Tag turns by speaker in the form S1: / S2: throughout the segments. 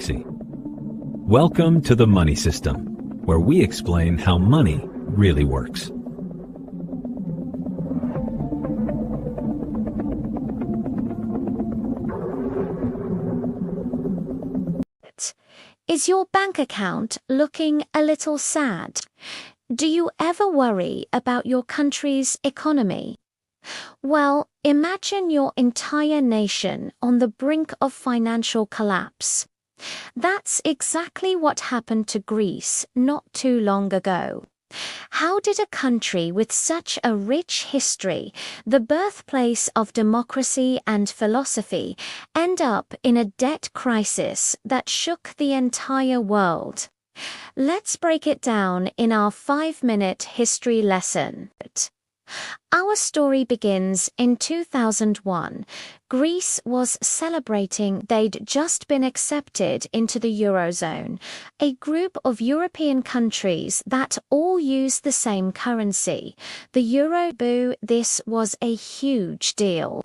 S1: orthodoxy. Welcome to the money system, where we explain how money really works.
S2: Is your bank account looking a little sad? Do you ever worry about your country's economy? Well, imagine your entire nation on the brink of financial collapse. That's exactly what happened to Greece not too long ago. How did a country with such a rich history, the birthplace of democracy and philosophy, end up in a debt crisis that shook the entire world? Let's break it down in our 5-minute history lesson. Our story begins in 2001. Greece was celebrating they'd just been accepted into the eurozone, a group of European countries that all use the same currency, the euro. This was a huge deal.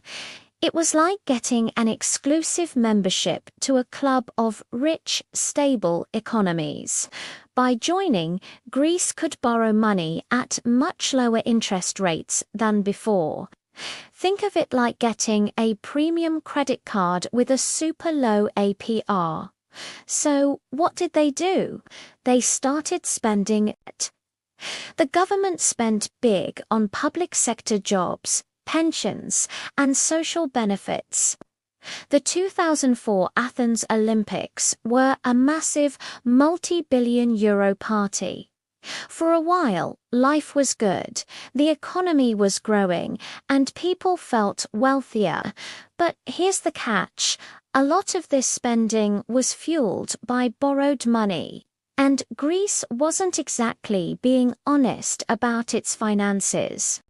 S2: It was like getting an exclusive membership to a club of rich, stable economies. By joining, Greece could borrow money at much lower interest rates than before. Think of it like getting a premium credit card with a super low APR. So, what did they do? They started spending it. The government spent big on public sector jobs, pensions, and social benefits. The 2004 Athens Olympics were a massive multi-billion euro party. For a while, life was good, the economy was growing, and people felt wealthier. But here's the catch: a lot of this spending was fueled by borrowed money. And Greece wasn't exactly being honest about its finances.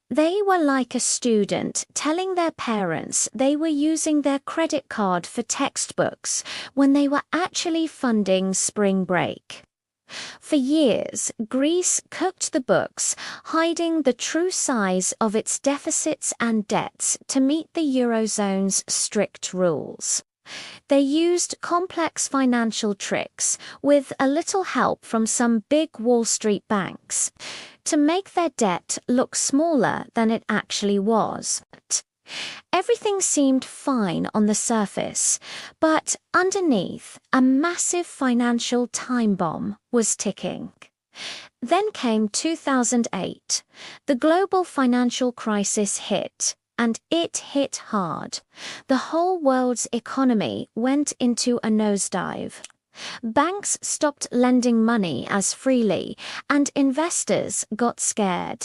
S2: They were like a student telling their parents they were using their credit card for textbooks when they were actually funding spring break. For years, Greece cooked the books, hiding the true size of its deficits and debts to meet the eurozone's strict rules. They used complex financial tricks, with a little help from some big Wall Street banks, to make their debt look smaller than it actually was. Everything seemed fine on the surface, but underneath, a massive financial time bomb was ticking. Then came 2008. The global financial crisis hit. And it hit hard. The whole world's economy went into a nosedive. Banks stopped lending money as freely, and investors got scared.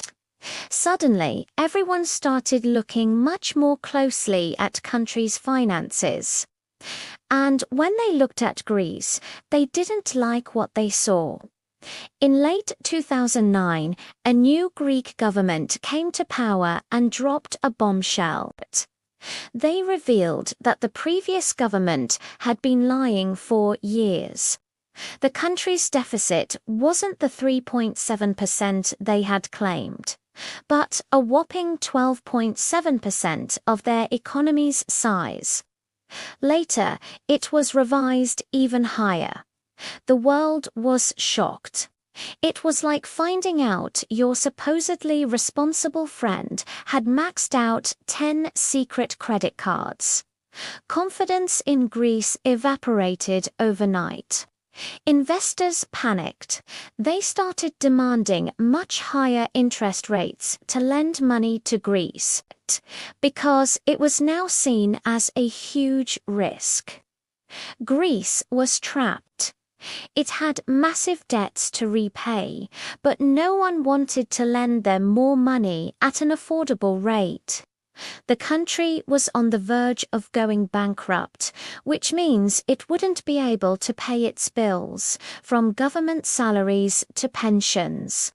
S2: Suddenly, everyone started looking much more closely at countries' finances. And when they looked at Greece, they didn't like what they saw. In late 2009, a new Greek government came to power and dropped a bombshell. They revealed that the previous government had been lying for years. The country's deficit wasn't the 3.7% they had claimed, but a whopping 12.7% of their economy's size. Later, it was revised even higher. The world was shocked. It was like finding out your supposedly responsible friend had maxed out 10 secret credit cards. Confidence in Greece evaporated overnight. Investors panicked. They started demanding much higher interest rates to lend money to Greece, because it was now seen as a huge risk. Greece was trapped. It had massive debts to repay, but no one wanted to lend them more money at an affordable rate. The country was on the verge of going bankrupt, which means it wouldn't be able to pay its bills, from government salaries to pensions.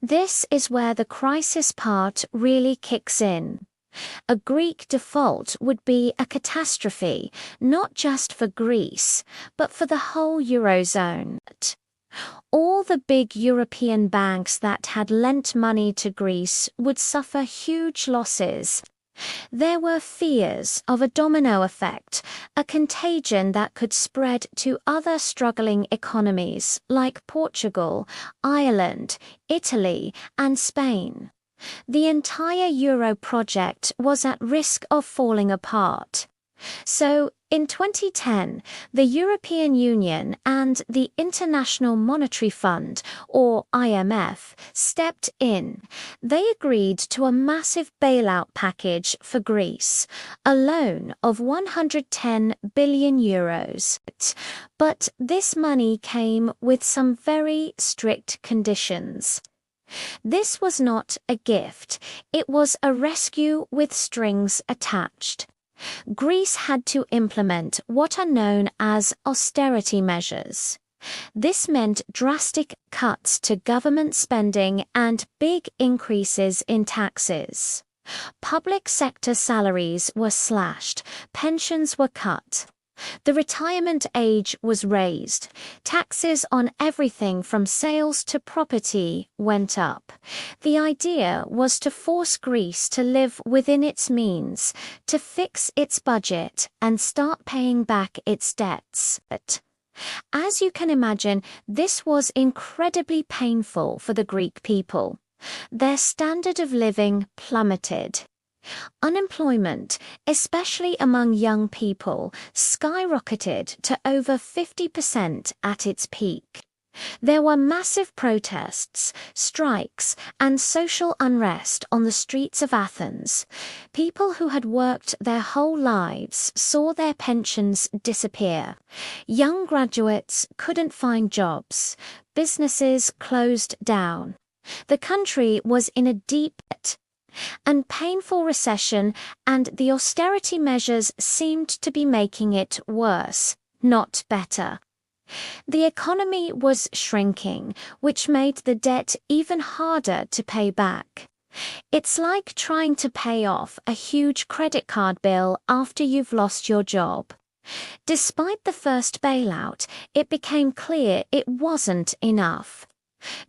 S2: This is where the crisis part really kicks in. A Greek default would be a catastrophe, not just for Greece, but for the whole eurozone. All the big European banks that had lent money to Greece would suffer huge losses. There were fears of a domino effect, a contagion that could spread to other struggling economies like Portugal, Ireland, Italy, and Spain. The entire euro project was at risk of falling apart. So, in 2010, the European Union and the International Monetary Fund, or IMF, stepped in. They agreed to a massive bailout package for Greece, a loan of €110 billion. But this money came with some very strict conditions. This was not a gift, it was a rescue with strings attached. Greece had to implement what are known as austerity measures. This meant drastic cuts to government spending and big increases in taxes. Public sector salaries were slashed, pensions were cut. The retirement age was raised. Taxes on everything from sales to property went up. The idea was to force Greece to live within its means, to fix its budget and start paying back its debts. As you can imagine, this was incredibly painful for the Greek people. Their standard of living plummeted. Unemployment, especially among young people, skyrocketed to over 50% at its peak. There were massive protests, strikes, and social unrest on the streets of Athens. People who had worked their whole lives saw their pensions disappear. Young graduates couldn't find jobs. Businesses closed down. The country was in a deep and painful recession, and the austerity measures seemed to be making it worse, not better. The economy was shrinking, which made the debt even harder to pay back. It's like trying to pay off a huge credit card bill after you've lost your job. Despite the first bailout, it became clear it wasn't enough.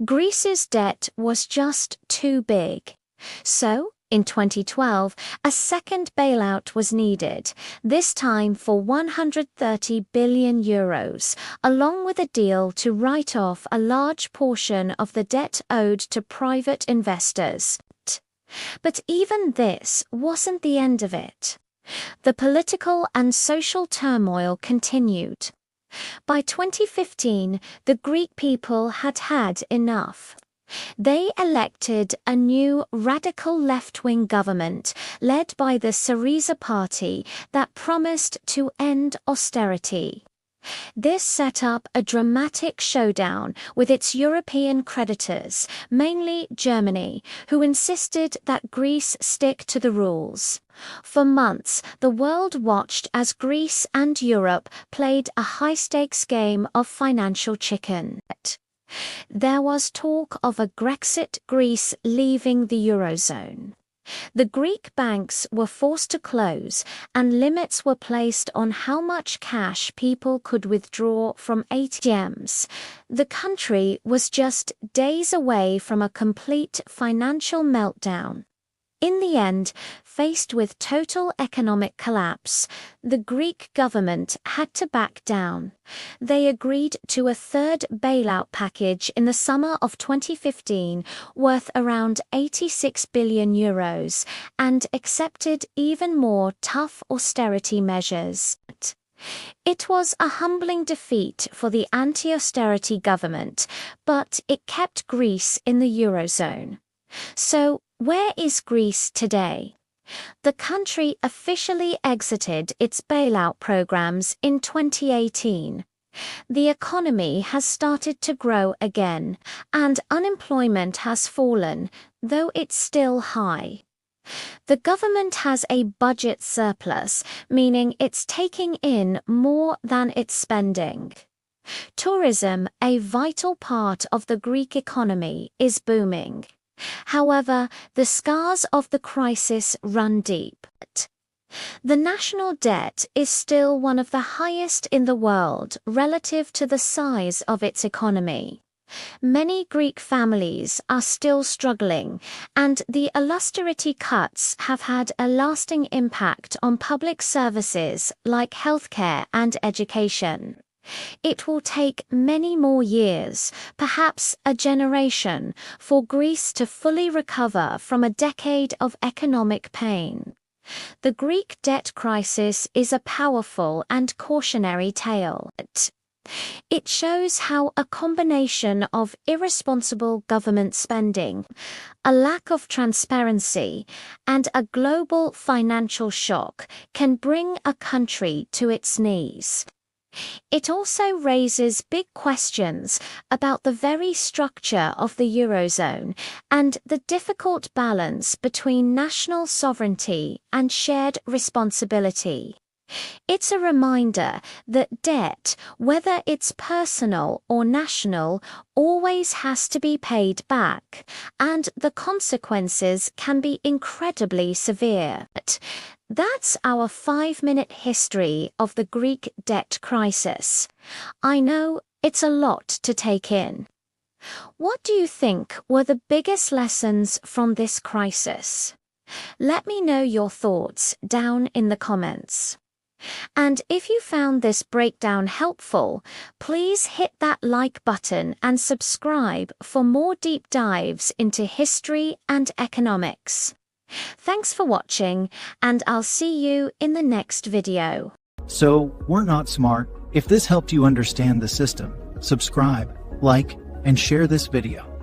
S2: Greece's debt was just too big. So, in 2012, a second bailout was needed, this time for €130 billion, along with a deal to write off a large portion of the debt owed to private investors. But even this wasn't the end of it. The political and social turmoil continued. By 2015, the Greek people had had enough. They elected a new radical left-wing government led by the Syriza party that promised to end austerity. This set up a dramatic showdown with its European creditors, mainly Germany, who insisted that Greece stick to the rules. For months, the world watched as Greece and Europe played a high-stakes game of financial chicken. There was talk of a Grexit, Greece leaving the eurozone. The Greek banks were forced to close, and limits were placed on how much cash people could withdraw from ATMs. The country was just days away from a complete financial meltdown. In the end, faced with total economic collapse, the Greek government had to back down. They agreed to a third bailout package in the summer of 2015 worth around €86 billion and accepted even more tough austerity measures. It was a humbling defeat for the anti-austerity government, but it kept Greece in the eurozone. So, where is Greece today? The country officially exited its bailout programs in 2018. The economy has started to grow again, and unemployment has fallen, though it's still high. The government has a budget surplus, meaning it's taking in more than it's spending. Tourism, a vital part of the Greek economy, is booming. However, the scars of the crisis run deep. The national debt is still one of the highest in the world relative to the size of its economy. Many Greek families are still struggling, and the austerity cuts have had a lasting impact on public services like healthcare and education. It will take many more years, perhaps a generation, for Greece to fully recover from a decade of economic pain. The Greek debt crisis is a powerful and cautionary tale. It shows how a combination of irresponsible government spending, a lack of transparency, and a global financial shock can bring a country to its knees. It also raises big questions about the very structure of the eurozone and the difficult balance between national sovereignty and shared responsibility. It's a reminder that debt, whether it's personal or national, always has to be paid back, and the consequences can be incredibly severe. That's our 5-minute history of the Greek debt crisis. I know it's a lot to take in. What do you think were the biggest lessons from this crisis? Let me know your thoughts down in the comments. And if you found this breakdown helpful, please hit that like button and subscribe for more deep dives into history and economics. Thanks for watching, and I'll see you in the next video.
S3: So, we're not smart. If this helped you understand the system, subscribe, like, and share this video.